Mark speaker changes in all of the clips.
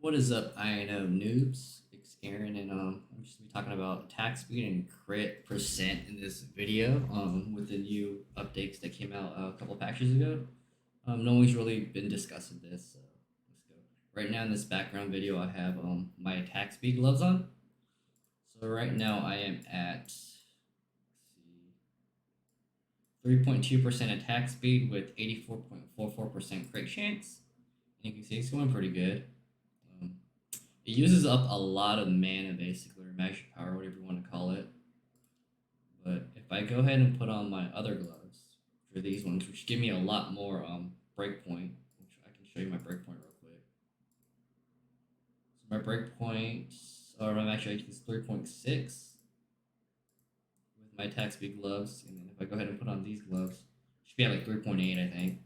Speaker 1: What is up, INO noobs? It's Aaron, and I'm just gonna be talking about attack speed and crit percent in this video. With the new updates that came out a couple patches ago. No one's really been discussing this, so let's go. Right now in this background video, I have my attack speed gloves on. So right now I am at 3.2% attack speed with 84.44% crit chance. And you can see it's going pretty good. It uses up a lot of mana, basically, or magic power, whatever you want to call it. But if I go ahead and put on my other gloves, for these ones, which give me a lot more breakpoint, which I can show you my breakpoint real quick. So my breakpoint, or I'm actually it's 3.6 with my attack speed gloves, and then if I go ahead and put on these gloves, it should be at like 3.8, I think.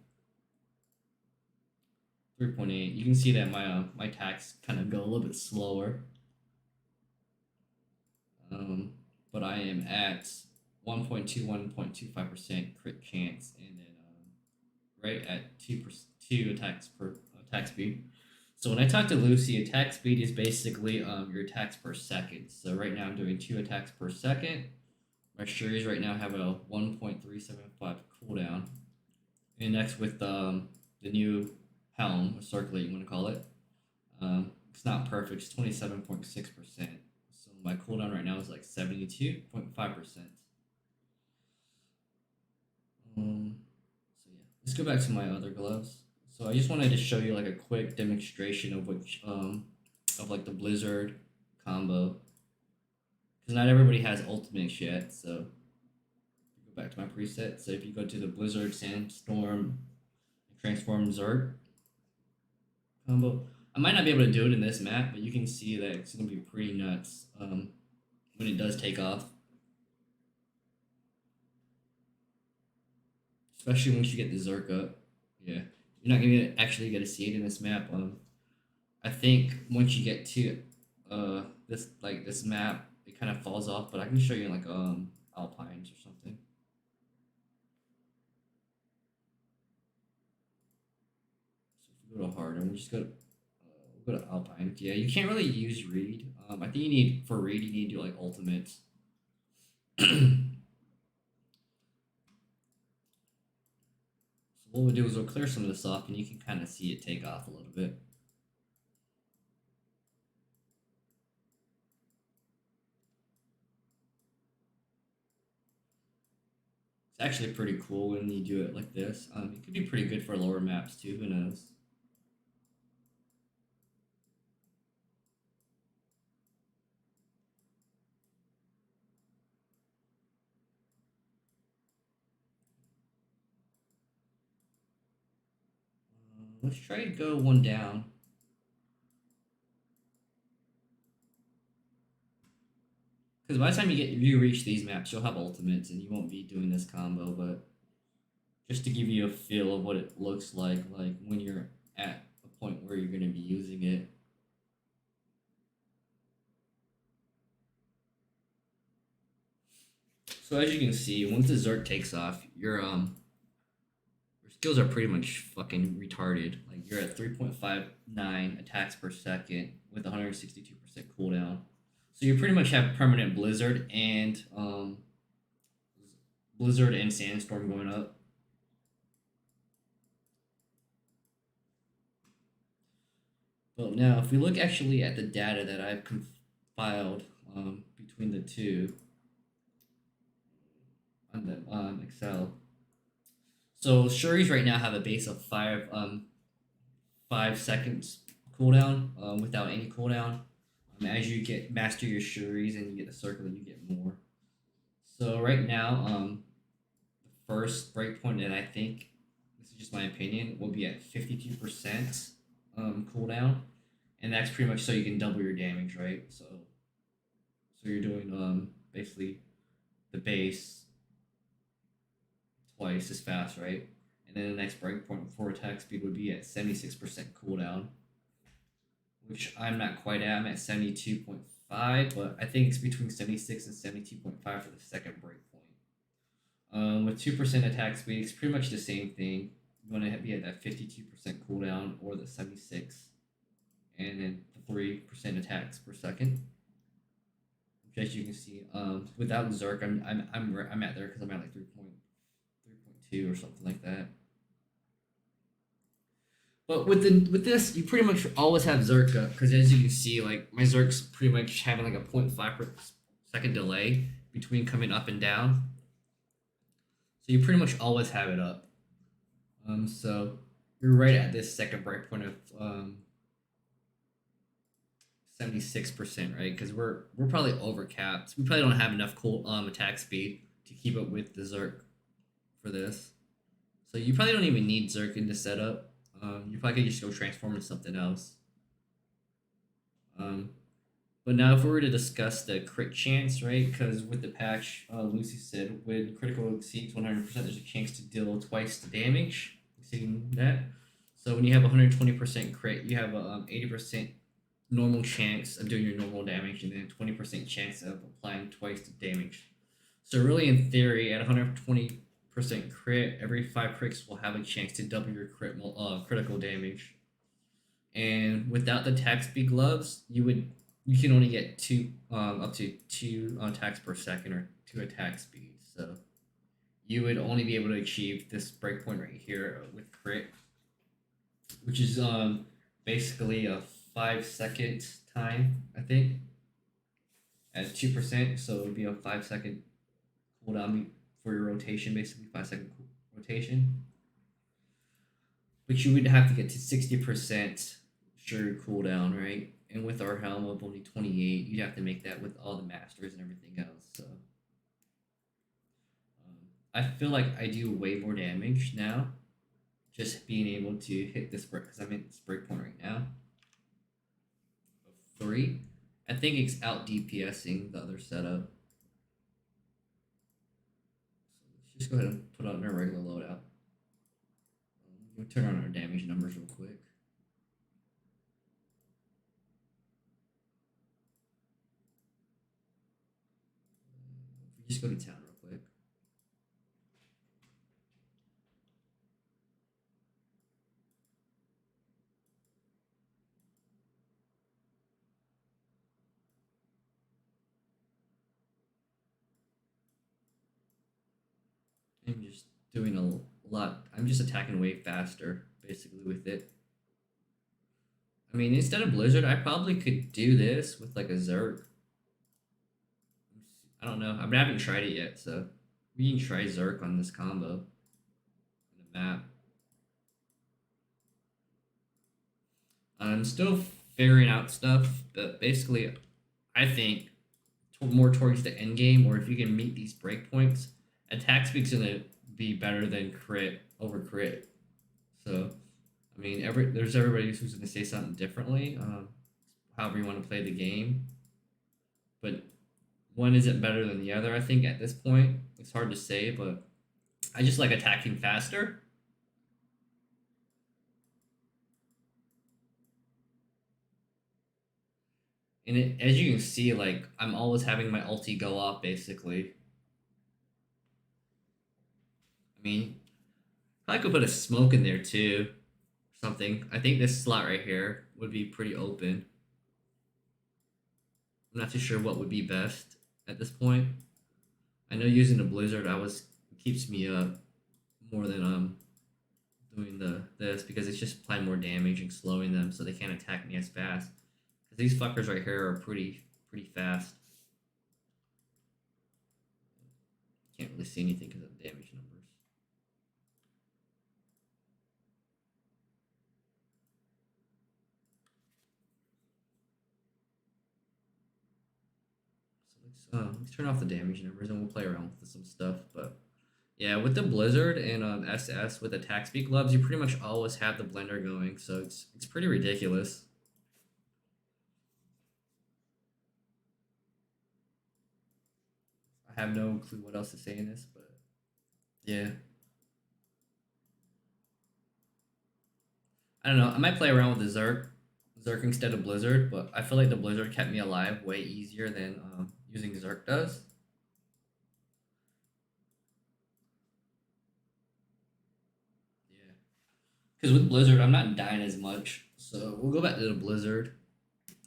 Speaker 1: 3.8. You can see that my attacks kind of go a little bit slower. But I am at 1.25% crit chance, and then right at 2 attacks per attack speed. So when I talk to Lucy, attack speed is basically your attacks per second. So right now I'm doing 2 attacks per second. My Shuris right now have a 1.375 cooldown. And next with the new helm, or circlet you want to call it, it's not perfect, it's 27.6%. So my cooldown right now is like 72.5%. So yeah, let's go back to my other gloves. So I just wanted to show you like a quick demonstration of which of like the Blizzard combo, because not everybody has ultimates yet. So go back to my preset. So if you go to the Blizzard Sandstorm Transform Zerg combo, I might not be able to do it in this map, but you can see that it's gonna be pretty nuts when it does take off. Especially once you get the Zerk up. Yeah, you're not gonna actually get to see it in this map. I think once you get to this map, it kind of falls off. But I can show you like Alpines or something. So if you go to hard, and we just go to Alpine. Yeah, you can't really use Reed. I think you need for Reed you need to do like ultimates. What we'll do is we'll clear some of this off, and you can kind of see it take off a little bit. It's actually pretty cool when you do it like this. It could be pretty good for lower maps too. Who knows? Let's try to go one down. Because by the time you reach these maps, you'll have ultimates, and you won't be doing this combo. But just to give you a feel of what it looks like when you're at a point where you're going to be using it. So as you can see, once the Zerk takes off, your skills are pretty much fucking retarded. Like you're at 3.59 attacks per second with 162% cooldown. So you pretty much have permanent Blizzard and Sandstorm going up. But now, if we look actually at the data that I've compiled between the two on the Excel, so Shuris right now have a base of 5 seconds cooldown without any cooldown. As you get master your Shuris and you get the circle, you get more. So right now, the first breakpoint that I think, this is just my opinion, will be at 52% cooldown, and that's pretty much so you can double your damage, right? So you're doing basically the base twice as fast, right? And then the next breakpoint for attack speed would be at 76% cooldown, which I'm not quite at. I'm at 72.5, but I think it's between 76 and 72.5 for the second breakpoint. With 2% attack speed, it's pretty much the same thing. You want to be at that 52% cooldown or the 76, and then 0.3% attacks per second. Which, as you can see, without Zerk, I'm at there because I'm at like 3.2 or something like that. But with this, you pretty much always have Zerk up because, as you can see, like my Zerk's pretty much having like a 0.5 second delay between coming up and down. So you pretty much always have it up. So you're right at this second breakpoint of 76%, right? Because we're probably overcapped. We probably don't have enough cool attack speed to keep up with the Zerk for this. So you probably don't even need Zerk in the setup. You probably could just go transform into something else. But now if we were to discuss the crit chance, right? Because with the patch, Lucy said when critical exceeds 100%, there's a chance to deal twice the damage, exceeding that. So when you have 120% crit, you have a 80% normal chance of doing your normal damage, and then 20% chance of applying twice the damage. So really, in theory, at 120% crit, every 5 crits will have a chance to double your critical damage. And without the attack speed gloves, you can only get up to 2 attacks per second or 2 attack speeds. So you would only be able to achieve this breakpoint right here with crit, which is basically a 5-second time, I think, at 2%. So it would be a 5-second cooldown for your rotation, basically 5-second rotation. But you would have to get to 60% sure cooldown, right? And with our helm of only 28, you'd have to make that with all the masters and everything else. So I feel like I do way more damage now, just being able to hit this break, because I'm in this breakpoint right now. 3. I think it's out DPSing the other setup. So let's just go ahead and put on our regular loadout. We'll turn on our damage numbers real quick. Just go to town real quick. I'm just doing a lot. I'm just attacking way faster, basically, with it. I mean, instead of Blizzard, I probably could do this with like a Zerg. I don't know. I haven't tried it yet, so we can try Zerg on this combo in the map. I'm still figuring out stuff, but basically, I think more towards the end game, or if you can meet these breakpoints, attack speed's gonna be better than crit over crit. So, I mean, there's everybody who's gonna say something differently, however you want to play the game, but one isn't better than the other. I think at this point, it's hard to say, but I just like attacking faster. And as you can see, like, I'm always having my ulti go off, basically. I mean, I could put a smoke in there, too. Something. I think this slot right here would be pretty open. I'm not too sure what would be best at this point. I know using the Blizzard keeps me up more than doing this, because it's just applying more damage and slowing them so they can't attack me as fast. Because these fuckers right here are pretty fast. Can't really see anything because of the damage numbers. So let's turn off the damage numbers and we'll play around with some stuff. But yeah, with the Blizzard and SS with attack speed gloves, you pretty much always have the blender going, so it's pretty ridiculous. I have no clue what else to say in this, but yeah. I don't know. I might play around with the Zerk instead of Blizzard, but I feel like the Blizzard kept me alive way easier than using Zerk does. Yeah. Because with Blizzard, I'm not dying as much, so we'll go back to the Blizzard.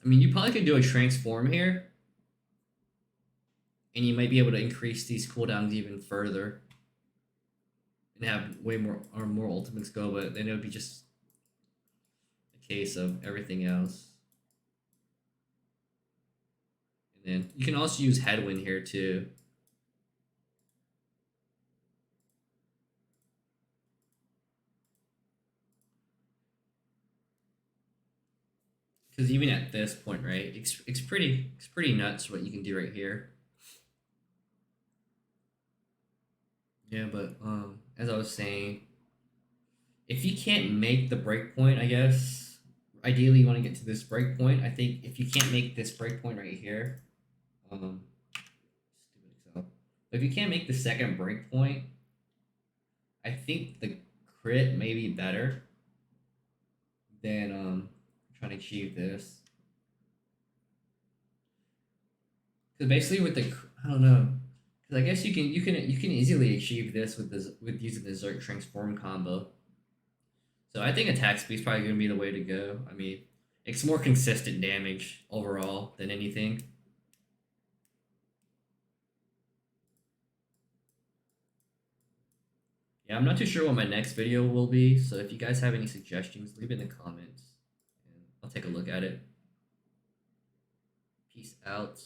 Speaker 1: I mean, you probably could do a transform here, and you might be able to increase these cooldowns even further and have way more ultimates go, but then it would be just a case of everything else. And then you can also use headwind here too. Because even at this point, right, it's pretty nuts what you can do right here. Yeah, but as I was saying, if you can't make the breakpoint, I guess ideally you want to get to this breakpoint. I think if you can't make this breakpoint right here, stupid Excel. But if you can't make the second breakpoint, I think the crit may be better than trying to achieve this. Because basically with the I don't know. Because I guess you can easily achieve this with using the Zerk transform combo. So I think attack speed is probably going to be the way to go. I mean, it's more consistent damage overall than anything. Yeah, I'm not too sure what my next video will be, so if you guys have any suggestions, leave it in the comments, and I'll take a look at it. Peace out.